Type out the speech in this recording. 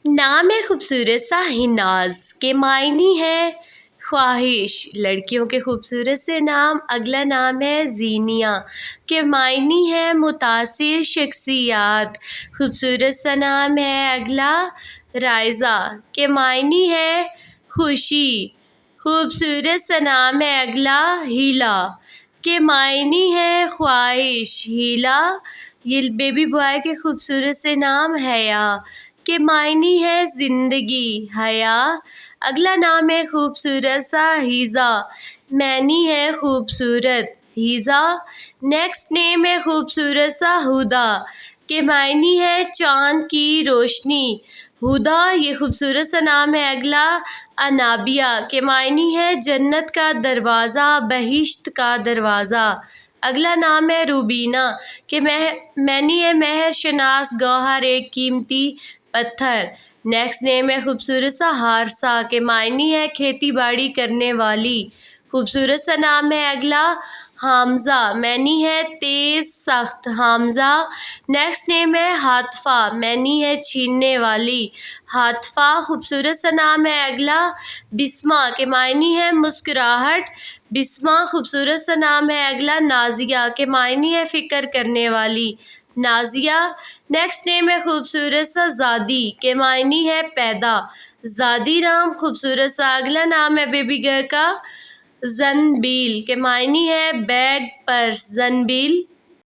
नाम है खूबसूरत सा हिनाज के मायने है ख्वाहिश। लड़कियों के खूबसूरत से नाम। अगला नाम है जीनिया के मायने है मुतासिर शख्सियात। खूबसूरत सा नाम है अगला राइज़ा के मायने है खुशी। खूबसूरत सा नाम है अगला हीला के मायने है ख्वाहिश। हीला ये बेबी बॉय के खूबसूरत से नाम हया के मायने है ज़िंदगी। हया अगला नाम है खूबसूरत सा हीज़ा मैनी है खूबसूरत। हीज़ा नेक्स्ट नेम है खूबसूरत सा हुदा के मायने है चाँद की रोशनी। हुदा ये खूबसूरत सा नाम है अगला अनाबिया के मायने है जन्नत का दरवाज़ा बहिश्त का दरवाज़ा। अगला नाम है रूबीना के मैनी है महर शनास गौहर एक कीमती पत्थर। नेक्स्ट नेम है खूबसूरत सा हारसा के मायने है खेती बाड़ी करने वाली। खूबसूरत सा नाम है अगला हामज़ा मैनी है तेज़ सख्त हामज़ा। नेक्स्ट नेम है हातफ़ा मैनी है छीनने वाली। हातफ़ा खूबसूरत सा नाम है अगला बिस्मा के मायने है मुस्कुराहट। बिस्मा खूबसूरत सा नाम है अगला नाजिया के मायने है फ़िक्र करने वाली। नाजिया नेक्स्ट नेम है खूबसूरत सा ज़ादी के मायने है पैदा। ज़ादी नाम खूबसूरत सा। अगला नाम है बेबी गर्ल का जन्बील के मायने है बैग पर्स। जन्बील